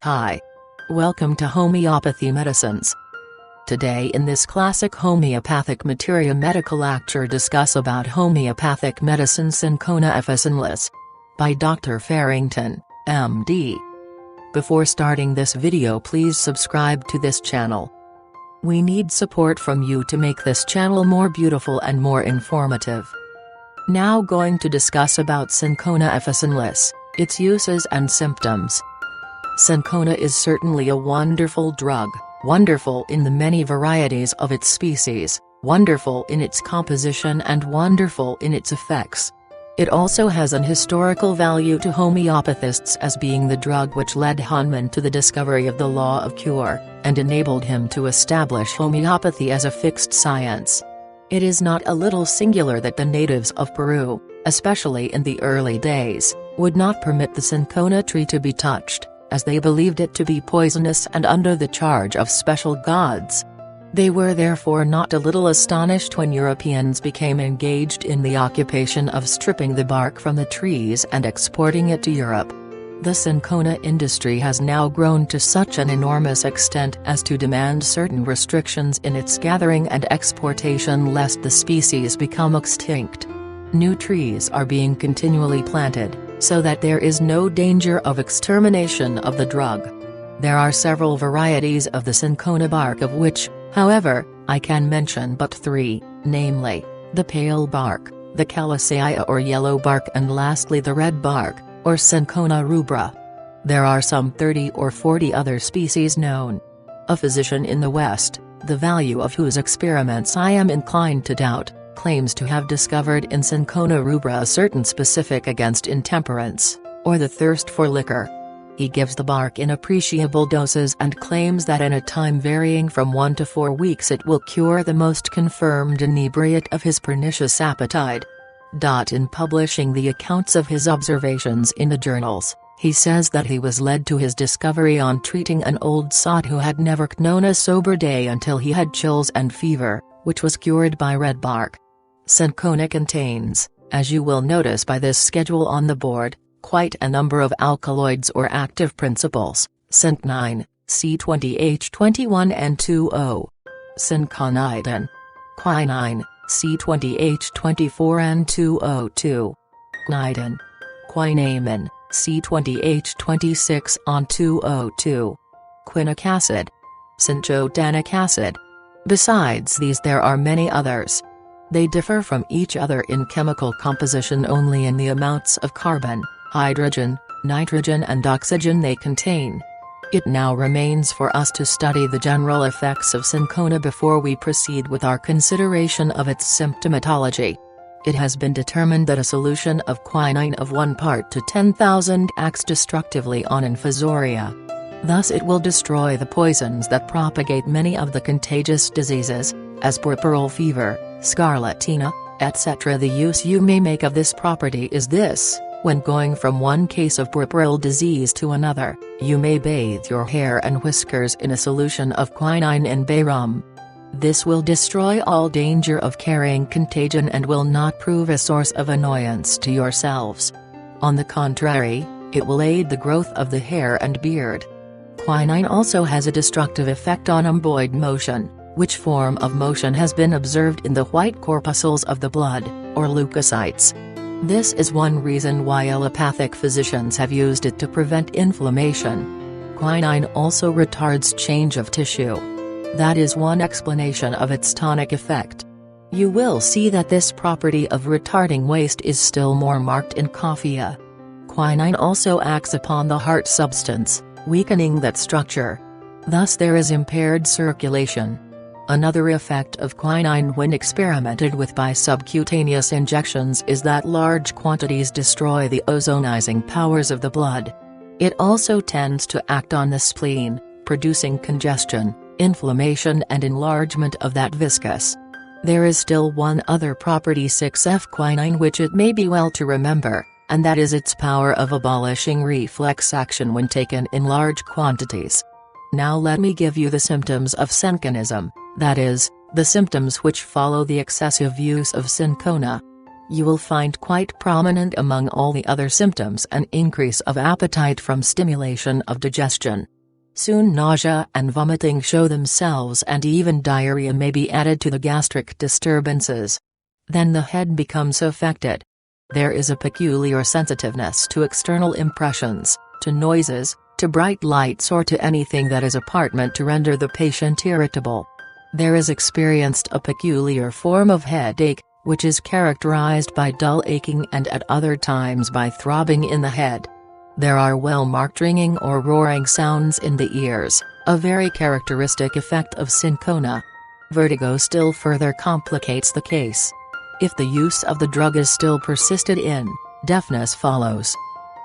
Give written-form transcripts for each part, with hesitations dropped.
Hi. Welcome to Homeopathy Medicines. Today in this classic Homeopathic Materia Medica lecture discuss about Homeopathic Medicine Synchona officinalis by Dr. Farrington, MD. Before starting this video, please subscribe to this channel. We need support from you to make this channel more beautiful and more informative. Now going to discuss about Synchona officinalis, its uses and symptoms. Cinchona is certainly a wonderful drug, wonderful in the many varieties of its species, wonderful in its composition and wonderful in its effects. It also has an historical value to homeopathists as being the drug which led Hahnemann to the discovery of the law of cure, and enabled him to establish homeopathy as a fixed science. It is not a little singular that the natives of Peru, especially in the early days, would not permit the cinchona tree to be touched, as they believed it to be poisonous and under the charge of special gods. They were therefore not a little astonished when Europeans became engaged in the occupation of stripping the bark from the trees and exporting it to Europe. The cinchona industry has now grown to such an enormous extent as to demand certain restrictions in its gathering and exportation lest the species become extinct. New trees are being continually planted, so that there is no danger of extermination of the drug. There are several varieties of the cinchona bark, of which, however, I can mention but three, namely, the pale bark, the calisaya or yellow bark, and lastly the red bark, or Cinchona rubra. There are some 30 or 40 other species known. A physician in the West, the value of whose experiments I am inclined to doubt, claims to have discovered in Cinchona rubra a certain specific against intemperance, or the thirst for liquor. He gives the bark in appreciable doses and claims that in a time varying from 1 to 4 weeks it will cure the most confirmed inebriate of his pernicious appetite. In publishing the accounts of his observations in the journals, he says that he was led to his discovery on treating an old sot who had never known a sober day until he had chills and fever, which was cured by red bark. Cinchona contains, as you will notice by this schedule on the board, quite a number of alkaloids or active principles: Cinch9, C20H21 and 2O. Cinchonidin. Quinine, C20H24 and 2O2. Quinidin. Quinamine, C20H26 on 2O2. Quinic acid. Cinchodanic acid. Besides these there are many others. They differ from each other in chemical composition only in the amounts of carbon, hydrogen, nitrogen and oxygen they contain. It now remains for us to study the general effects of cinchona before we proceed with our consideration of its symptomatology. It has been determined that a solution of quinine of 1 part to 10,000 acts destructively on infusoria. Thus it will destroy the poisons that propagate many of the contagious diseases, as puerperal fever, scarlatina, etc. The use you may make of this property is this: when going from one case of puerperal disease to another, you may bathe your hair and whiskers in a solution of quinine in bay rum. This will destroy all danger of carrying contagion and will not prove a source of annoyance to yourselves. On the contrary, it will aid the growth of the hair and beard. Quinine also has a destructive effect on rhomboid motion, which form of motion has been observed in the white corpuscles of the blood, or leukocytes. This is one reason why allopathic physicians have used it to prevent inflammation. Quinine also retards change of tissue. That is one explanation of its tonic effect. You will see that this property of retarding waste is still more marked in coffea. Quinine also acts upon the heart substance, weakening that structure. Thus there is impaired circulation. Another effect of quinine when experimented with by subcutaneous injections is that large quantities destroy the ozonizing powers of the blood. It also tends to act on the spleen, producing congestion, inflammation and enlargement of that viscus. There is still one other property 6F quinine which it may be well to remember, and that is its power of abolishing reflex action when taken in large quantities. Now let me give you the symptoms of Synchronism, that is, the symptoms which follow the excessive use of cinchona. you will find quite prominent among all the other symptoms an increase of appetite from stimulation of digestion. Soon nausea and vomiting show themselves, and even diarrhea may be added to the gastric disturbances. Then the head becomes affected. There is a peculiar sensitiveness to external impressions, to noises, to bright lights, or to anything that is apparent to render the patient irritable. There is experienced a peculiar form of headache, which is characterized by dull aching and at other times by throbbing in the head. There are well-marked ringing or roaring sounds in the ears, a very characteristic effect of Synchona. Vertigo still further complicates the case. If the use of the drug is still persisted in, deafness follows.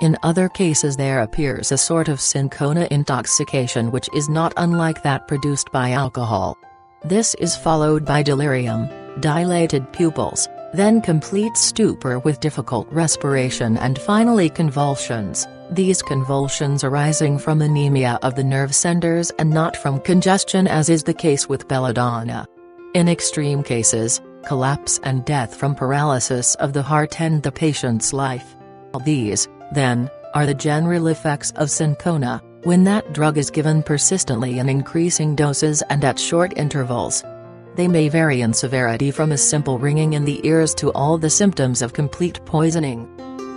In other cases there appears a sort of Synchona intoxication which is not unlike that produced by alcohol. This is followed by delirium, dilated pupils, then complete stupor with difficult respiration, and finally convulsions, these convulsions arising from anemia of the nerve centers and not from congestion, as is the case with belladonna. In extreme cases, collapse and death from paralysis of the heart end the patient's life. These, then, are the general effects of Synchona, when that drug is given persistently in increasing doses and at short intervals. They may vary in severity from a simple ringing in the ears to all the symptoms of complete poisoning.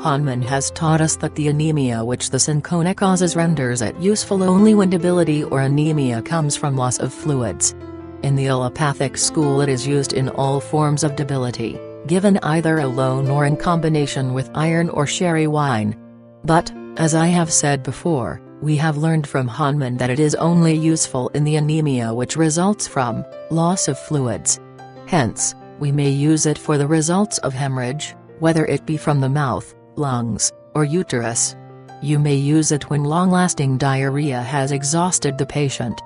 Hahnemann has taught us that the anemia which the Synchona causes renders it useful only when debility or anemia comes from loss of fluids. In the allopathic school it is used in all forms of debility, given either alone or in combination with iron or sherry wine. But, as I have said before, we have learned from Hahnemann that it is only useful in the anemia which results from loss of fluids. Hence, we may use it for the results of hemorrhage, whether it be from the mouth, lungs, or uterus. You may use it when long-lasting diarrhea has exhausted the patient.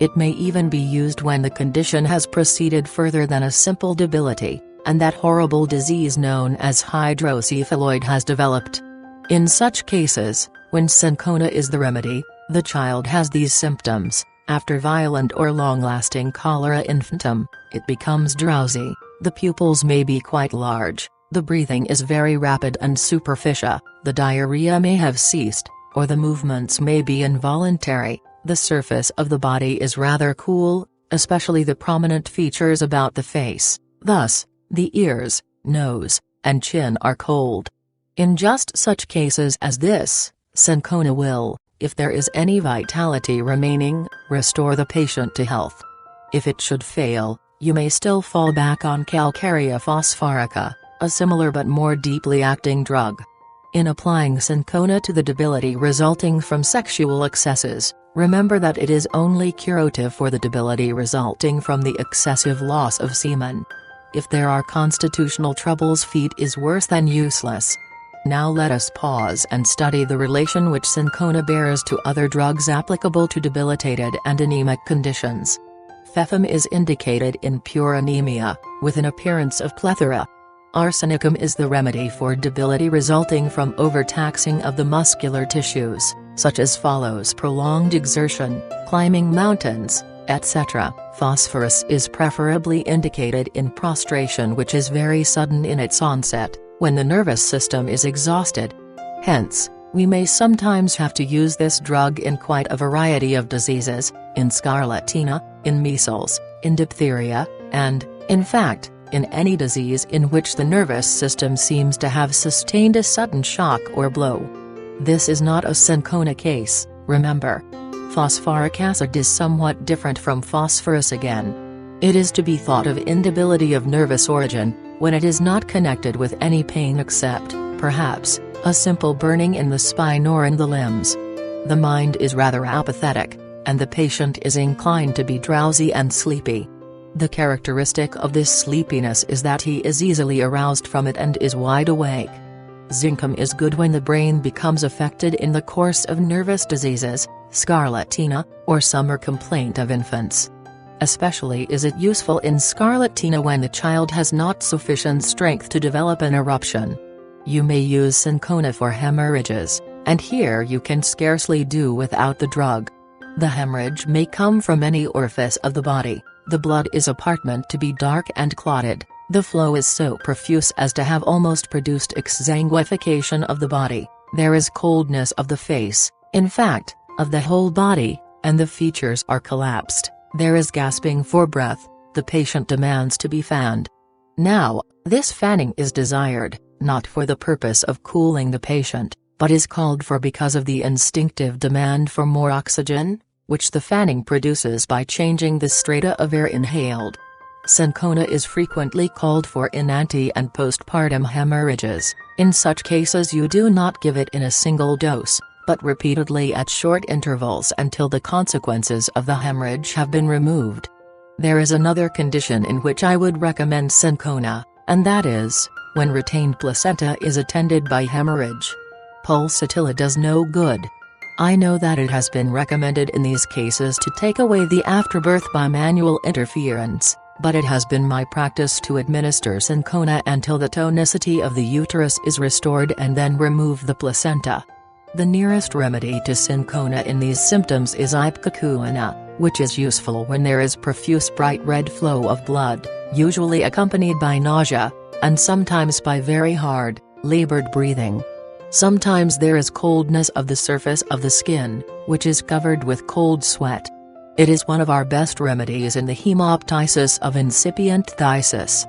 It may even be used when the condition has proceeded further than a simple debility, and that horrible disease known as hydrocephalus has developed. In such cases, when Synchona is the remedy, the child has these symptoms. After violent or long-lasting cholera infantum, it becomes drowsy, the pupils may be quite large, the breathing is very rapid and superficial, the diarrhea may have ceased, or the movements may be involuntary, the surface of the body is rather cool, especially the prominent features about the face, thus, the ears, nose, and chin are cold. In just such cases as this, Synchona will, if there is any vitality remaining, restore the patient to health. If it should fail, you may still fall back on calcarea phosphorica, a similar but more deeply acting drug. In applying Synchona to the debility resulting from sexual excesses, remember that it is only curative for the debility resulting from the excessive loss of semen. If there are constitutional troubles, feed is worse than useless. Now let us pause and study the relation which Synchona bears to other drugs applicable to debilitated and anemic conditions. Pfeffum is indicated in pure anemia, with an appearance of plethora. Arsenicum is the remedy for debility resulting from overtaxing of the muscular tissues, such as follows: prolonged exertion, climbing mountains, etc. Phosphorus is preferably indicated in prostration, which is very sudden in its onset, when the nervous system is exhausted. Hence, we may sometimes have to use this drug in quite a variety of diseases, in scarlatina, in measles, in diphtheria, and, in fact, in any disease in which the nervous system seems to have sustained a sudden shock or blow. This is not a Synchona case, remember. Phosphoric acid is somewhat different from phosphorus again. It is to be thought of indebility of nervous origin, when it is not connected with any pain except, perhaps, a simple burning in the spine or in the limbs. The mind is rather apathetic, and the patient is inclined to be drowsy and sleepy. The characteristic of this sleepiness is that he is easily aroused from it and is wide awake. Zincum is good when the brain becomes affected in the course of nervous diseases, scarlatina, or summer complaint of infants. Especially is it useful in scarlatina when the child has not sufficient strength to develop an eruption. You may use Synchona for hemorrhages, and here you can scarcely do without the drug. The hemorrhage may come from any orifice of the body, the blood is apparent to be dark and clotted, The flow is so profuse as to have almost produced exsanguification of the body. There is coldness of the face, in fact, of the whole body, and the features are collapsed. There is gasping for breath. The patient demands to be fanned. Now, this fanning is desired, not for the purpose of cooling the patient, but is called for because of the instinctive demand for more oxygen, which the fanning produces by changing the strata of air inhaled. Cinchona is frequently called for in anti- and postpartum hemorrhages. In such cases you do not give it in a single dose, but repeatedly at short intervals until the consequences of the hemorrhage have been removed. There is another condition in which I would recommend Cinchona, and that is, when retained placenta is attended by hemorrhage. Pulsatilla does no good. I know that it has been recommended in these cases to take away the afterbirth by manual interference, but it has been my practice to administer Cinchona until the tonicity of the uterus is restored and then remove the placenta. The nearest remedy to Cinchona in these symptoms is ipecacuanha, which is useful when there is profuse bright red flow of blood, usually accompanied by nausea, and sometimes by very hard, labored breathing. Sometimes there is coldness of the surface of the skin, which is covered with cold sweat. It is one of our best remedies in the hemoptysis of incipient phthisis.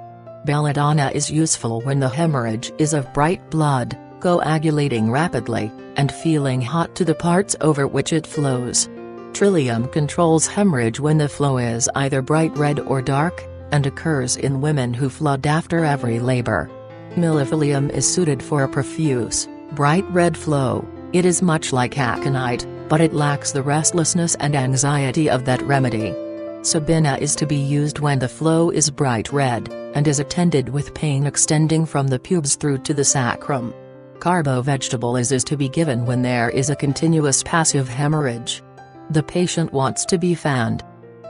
Belladonna is useful when the hemorrhage is of bright blood, coagulating rapidly, and feeling hot to the parts over which it flows. Trillium controls hemorrhage when the flow is either bright red or dark, and occurs in women who flood after every labor. Millefillium is suited for a profuse, bright red flow. It is much like aconite, but it lacks the restlessness and anxiety of that remedy. Sabina is to be used when the flow is bright red, and is attended with pain extending from the pubes through to the sacrum. Carbo-vegetable is to be given when there is a continuous passive hemorrhage. The patient wants to be fanned.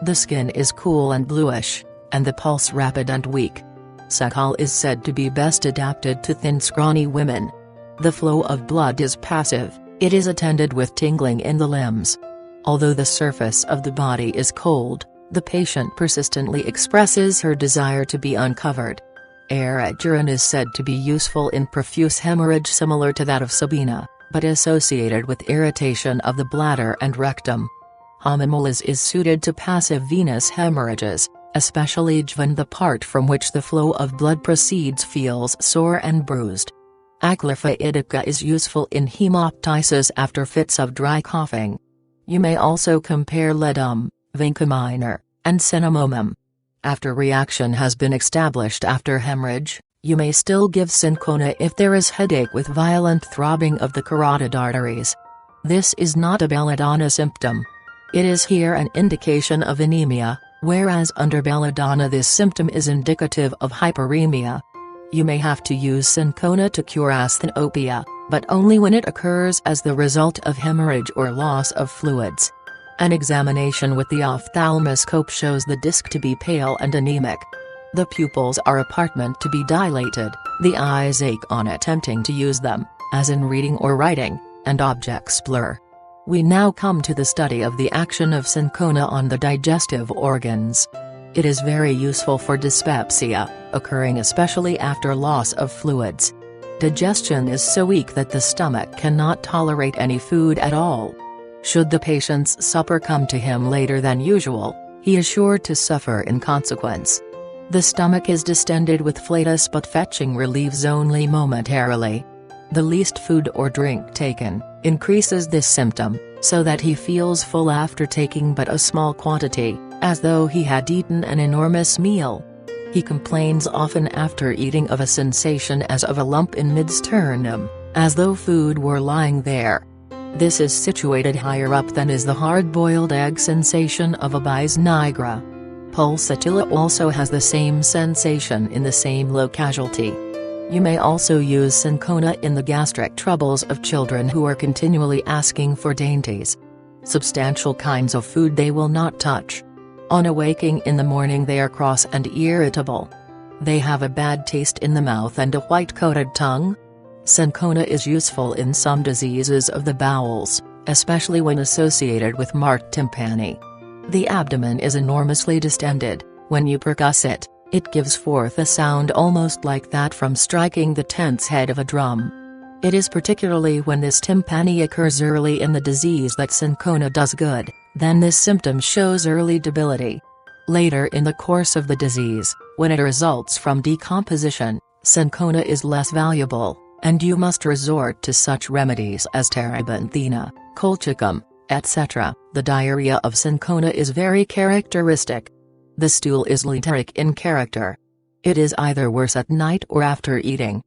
The skin is cool and bluish, and the pulse rapid and weak. Sakal is said to be best adapted to thin scrawny women. The flow of blood is passive. It is attended with tingling in the limbs. Although the surface of the body is cold, the patient persistently expresses her desire to be uncovered. Erigeron is said to be useful in profuse hemorrhage similar to that of Sabina, but associated with irritation of the bladder and rectum. Homeopathy is suited to passive venous hemorrhages, especially when the part from which the flow of blood proceeds feels sore and bruised. Aclephia indica is useful in hemoptysis after fits of dry coughing. You may also compare ledum, vinca minor, and cinnamomum. After reaction has been established after hemorrhage, you may still give Cinchona if there is headache with violent throbbing of the carotid arteries. This is not a belladonna symptom. It is here an indication of anemia, whereas under belladonna this symptom is indicative of hyperemia. You may have to use Cinchona to cure asthenopia, but only when it occurs as the result of hemorrhage or loss of fluids. An examination with the ophthalmoscope shows the disc to be pale and anemic. The pupils are apart meant to be dilated, the eyes ache on attempting to use them, as in reading or writing, and objects blur. We now come to the study of the action of Cinchona on the digestive organs. It is very useful for dyspepsia, occurring especially after loss of fluids. Digestion is so weak that the stomach cannot tolerate any food at all. Should the patient's supper come to him later than usual, he is sure to suffer in consequence. The stomach is distended with flatus but fetching relieves only momentarily. The least food or drink taken increases this symptom, so that he feels full after taking but a small quantity, as though he had eaten an enormous meal. He complains often after eating of a sensation as of a lump in mid-sternum, as though food were lying there. This is situated higher up than is the hard-boiled egg sensation of a bis nigra. Pulsatilla also has the same sensation in the same locality. You may also use Cinchona in the gastric troubles of children who are continually asking for dainties. Substantial kinds of food they will not touch. On awaking in the morning they are cross and irritable. They have a bad taste in the mouth and a white-coated tongue. Cinchona is useful in some diseases of the bowels, especially when associated with marked tympani. The abdomen is enormously distended. When you percuss it, It gives forth a sound almost like that from striking the tense head of a drum. It is particularly when this tympani occurs early in the disease that Cinchona does good, then this symptom shows early debility. Later in the course of the disease, when it results from decomposition, Cinchona is less valuable, and you must resort to such remedies as terebinthina, colchicum, etc. The diarrhea of Synchona is very characteristic. The stool is literic in character. It is either worse at night or after eating.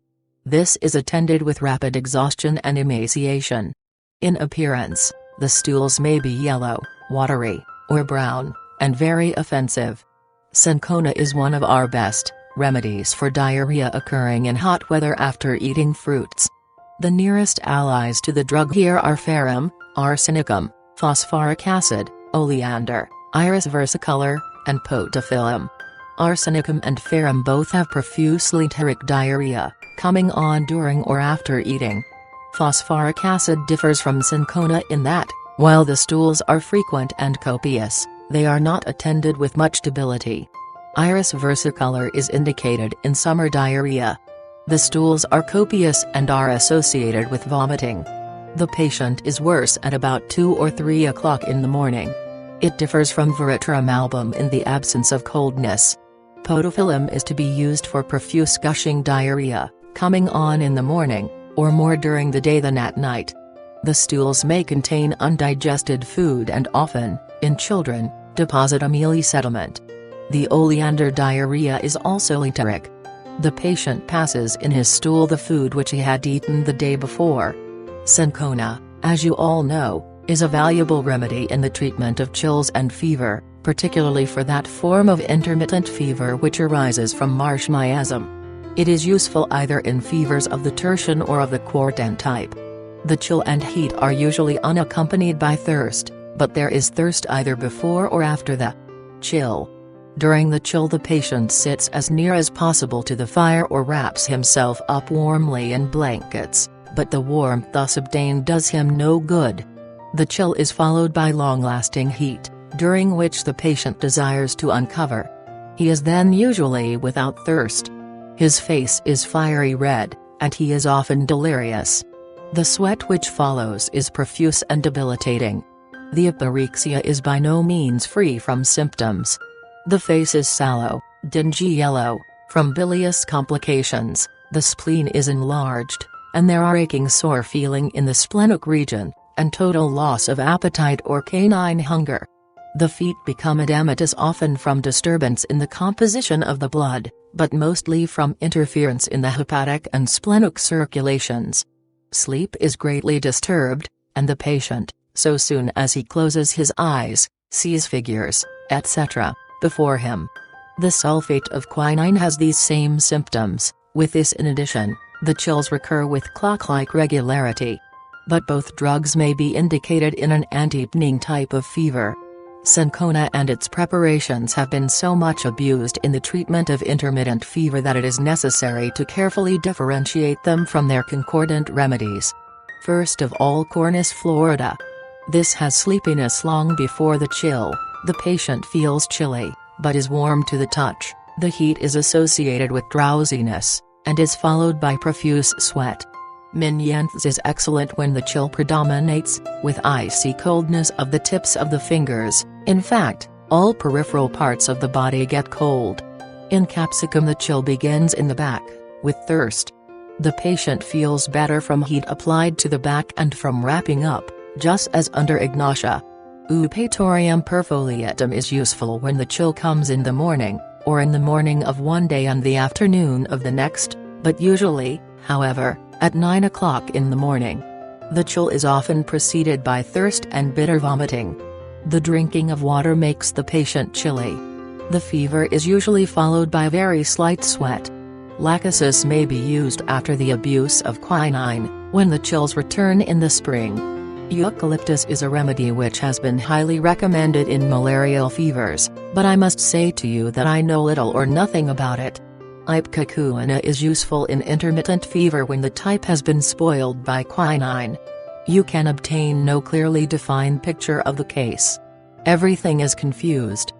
This is attended with rapid exhaustion and emaciation. In appearance, the stools may be yellow, watery, or brown, and very offensive. Cinchona is one of our best remedies for diarrhea occurring in hot weather after eating fruits. The nearest allies to the drug here are ferrum, arsenicum, phosphoric acid, oleander, iris versicolor, and podophyllum. Arsenicum and ferrum both have profuse literic diarrhea, coming on during or after eating. Phosphoric acid differs from Cinchona in that, while the stools are frequent and copious, they are not attended with much debility. Iris versicolor is indicated in summer diarrhea. The stools are copious and are associated with vomiting. The patient is worse at about 2 or 3 o'clock in the morning. It differs from veratrum album in the absence of coldness. Podophyllum is to be used for profuse gushing diarrhea, coming on in the morning, or more during the day than at night. The stools may contain undigested food and often, in children, deposit a mealy sediment. The oleander diarrhea is also literic. The patient passes in his stool the food which he had eaten the day before. Cinchona, as you all know, is a valuable remedy in the treatment of chills and fever, particularly for that form of intermittent fever which arises from marsh miasm. It is useful either in fevers of the tertian or of the quartan type. The chill and heat are usually unaccompanied by thirst, but there is thirst either before or after the chill. During the chill the patient sits as near as possible to the fire or wraps himself up warmly in blankets, but the warmth thus obtained does him no good. The chill is followed by long-lasting heat, during which the patient desires to uncover. He is then usually without thirst. His face is fiery red, and he is often delirious. The sweat which follows is profuse and debilitating. The apyrexia is by no means free from symptoms. The face is sallow, dingy yellow, from bilious complications, the spleen is enlarged, and there are aching sore feeling in the splenic region, and total loss of appetite or canine hunger. The feet become edematous often from disturbance in the composition of the blood, but mostly from interference in the hepatic and splenic circulations. Sleep is greatly disturbed, and the patient, so soon as he closes his eyes, sees figures, etc., before him. The sulfate of quinine has these same symptoms. With this in addition, the chills recur with clock-like regularity. But both drugs may be indicated in an antipaning type of fever. Cinchona and its preparations have been so much abused in the treatment of intermittent fever that it is necessary to carefully differentiate them from their concordant remedies. First of all, Cornus florida. This has sleepiness long before the chill. The patient feels chilly, but is warm to the touch. The heat is associated with drowsiness, and is followed by profuse sweat. Minianthus is excellent when the chill predominates, with icy coldness of the tips of the fingers. In fact, all peripheral parts of the body get cold. In capsicum the chill begins in the back, with thirst. The patient feels better from heat applied to the back and from wrapping up, just as under ignatia. Eupatorium perfoliatum is useful when the chill comes in the morning, or in the morning of one day and the afternoon of the next, but usually, however, at 9 o'clock in the morning. The chill is often preceded by thirst and bitter vomiting. The drinking of water makes the patient chilly. The fever is usually followed by very slight sweat. Lachesis may be used after the abuse of quinine, when the chills return in the spring. Eucalyptus is a remedy which has been highly recommended in malarial fevers, but I must say to you that I know little or nothing about it. Ipecacuanha is useful in intermittent fever when the type has been spoiled by quinine. You can obtain no clearly defined picture of the case. Everything is confused.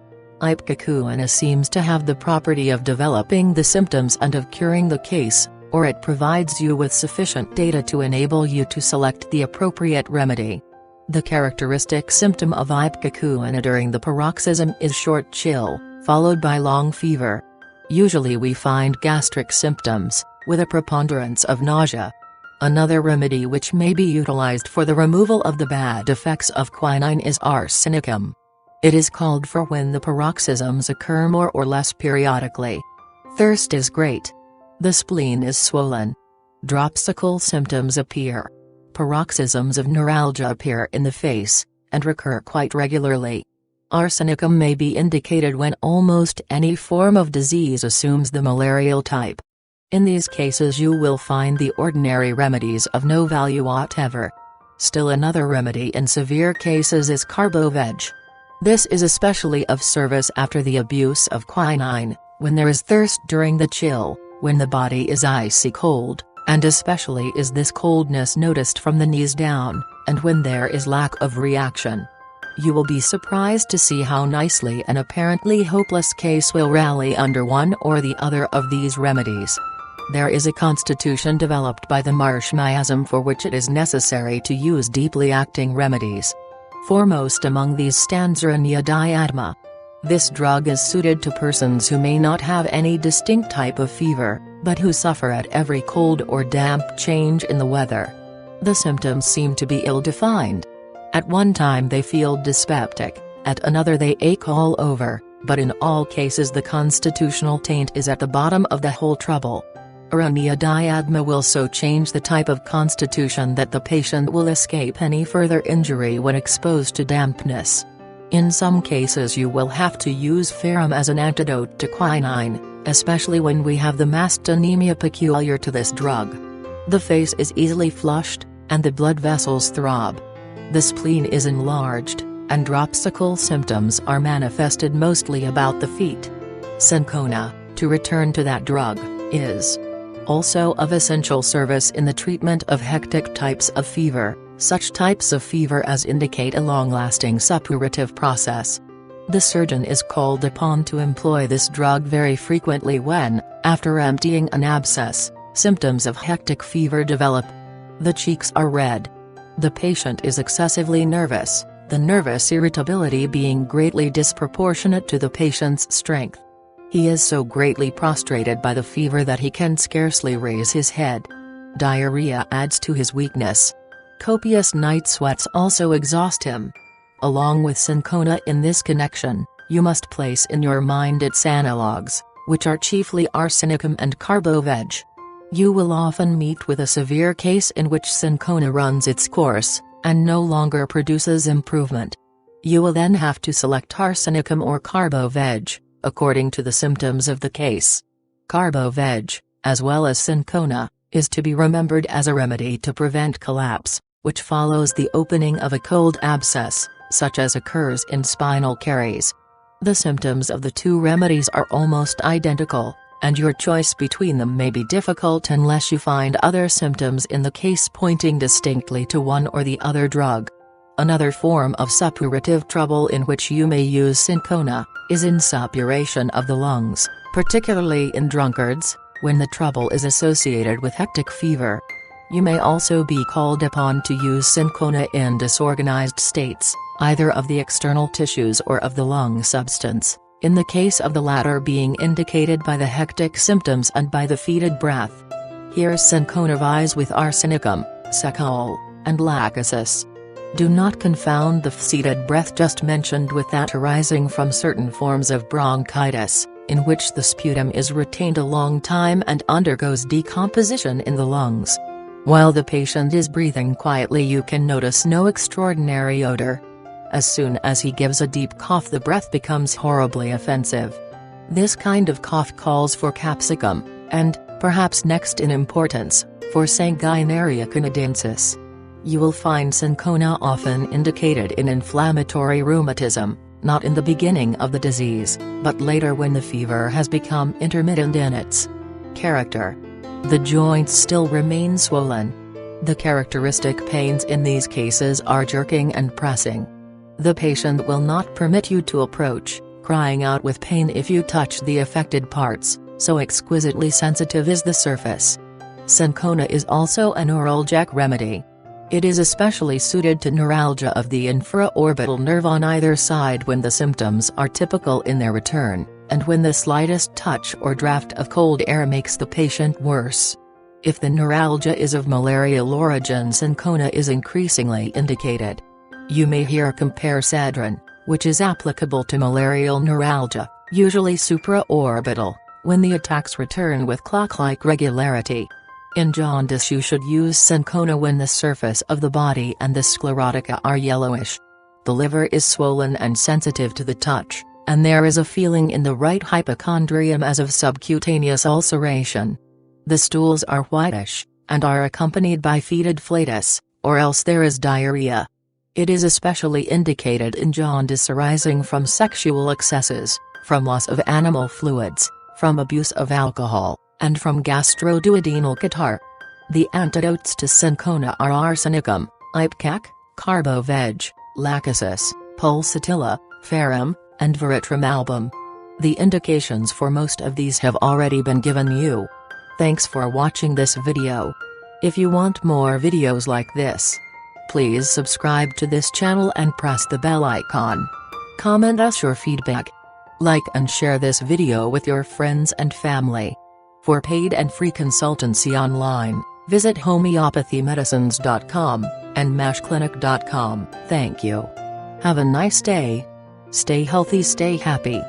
Ipecacuanha seems to have the property of developing the symptoms and of curing the case, or it provides you with sufficient data to enable you to select the appropriate remedy. The characteristic symptom of Ipecacuanha during the paroxysm is short chill, followed by long fever. Usually we find gastric symptoms, with a preponderance of nausea. Another remedy which may be utilized for the removal of the bad effects of quinine is arsenicum. It is called for when the paroxysms occur more or less periodically. Thirst is great. The spleen is swollen. Dropsical symptoms appear. Paroxysms of neuralgia appear in the face, and recur quite regularly. Arsenicum may be indicated when almost any form of disease assumes the malarial type. In these cases you will find the ordinary remedies of no value whatever. Still another remedy in severe cases is carboveg. This is especially of service after the abuse of quinine, when there is thirst during the chill, when the body is icy cold, and especially is this coldness noticed from the knees down, and when there is lack of reaction. You will be surprised to see how nicely an apparently hopeless case will rally under one or the other of these remedies. There is a constitution developed by the marsh miasm for which it is necessary to use deeply acting remedies. Foremost among these stands Diarrhea diadema. This drug is suited to persons who may not have any distinct type of fever, but who suffer at every cold or damp change in the weather. The symptoms seem to be ill-defined. At one time they feel dyspeptic, at another they ache all over, but in all cases the constitutional taint is at the bottom of the whole trouble. Diarrhea diadema will so change the type of constitution that the patient will escape any further injury when exposed to dampness. In some cases you will have to use ferrum as an antidote to quinine, especially when we have the masked anemia peculiar to this drug. The face is easily flushed, and the blood vessels throb. The spleen is enlarged, and dropsical symptoms are manifested mostly about the feet. Cinchona, to return to that drug, is also of essential service in the treatment of hectic types of fever, such types of fever as indicate a long-lasting suppurative process. The surgeon is called upon to employ this drug very frequently when, after emptying an abscess, symptoms of hectic fever develop. The cheeks are red. The patient is excessively nervous, the nervous irritability being greatly disproportionate to the patient's strength. He is so greatly prostrated by the fever that he can scarcely raise his head. Diarrhea adds to his weakness. Copious night sweats also exhaust him. Along with Cinchona in this connection, you must place in your mind its analogues, which are chiefly arsenicum and carboveg. You will often meet with a severe case in which Cinchona runs its course, and no longer produces improvement. You will then have to select arsenicum or carboveg, according to the symptoms of the case. Carboveg, as well as Cinchona, is to be remembered as a remedy to prevent collapse, which follows the opening of a cold abscess, such as occurs in spinal caries. The symptoms of the two remedies are almost identical, and your choice between them may be difficult unless you find other symptoms in the case pointing distinctly to one or the other drug. Another form of suppurative trouble in which you may use Cinchona is in suppuration of the lungs, particularly in drunkards, when the trouble is associated with hectic fever. You may also be called upon to use Cinchona in disorganized states, either of the external tissues or of the lung substance, in the case of the latter being indicated by the hectic symptoms and by the fetid breath. Here Cinchona vies with arsenicum, secol, and lachesis. Do not confound the fetid breath just mentioned with that arising from certain forms of bronchitis, in which the sputum is retained a long time and undergoes decomposition in the lungs. While the patient is breathing quietly you can notice no extraordinary odor. As soon as he gives a deep cough the breath becomes horribly offensive. This kind of cough calls for capsicum, and, perhaps next in importance, for Sanguinaria canadensis. You will find Cinchona often indicated in inflammatory rheumatism, not in the beginning of the disease, but later when the fever has become intermittent in its character. The joints still remain swollen. The characteristic pains in these cases are jerking and pressing. The patient will not permit you to approach, crying out with pain if you touch the affected parts, so exquisitely sensitive is the surface. Cinchona is also a neuralgic remedy. It is especially suited to neuralgia of the infraorbital nerve on either side when the symptoms are typical in their return, and when the slightest touch or draft of cold air makes the patient worse. If the neuralgia is of malarial origin, Cinchona is increasingly indicated. You may hear compare Cedron, which is applicable to malarial neuralgia, usually supraorbital, when the attacks return with clock-like regularity. In jaundice you should use Cinchona when the surface of the body and the sclerotica are yellowish. The liver is swollen and sensitive to the touch, and there is a feeling in the right hypochondrium as of subcutaneous ulceration. The stools are whitish, and are accompanied by fetid flatus, or else there is diarrhea. It is especially indicated in jaundice arising from sexual excesses, from loss of animal fluids, from abuse of alcohol, and from gastroduodenal catarrh. The antidotes to Cinchona are arsenicum, ipecac, carboveg, lachesis, pulsatilla, ferrum, and veratrum album. The indications for most of these have already been given you. Thanks for watching this video. If you want more videos like this, please subscribe to this channel and press the bell icon. Comment us your feedback. Like and share this video with your friends and family. For paid and free consultancy online, visit homeopathymedicines.com and mashclinic.com. Thank you. Have a nice day. Stay healthy, stay happy.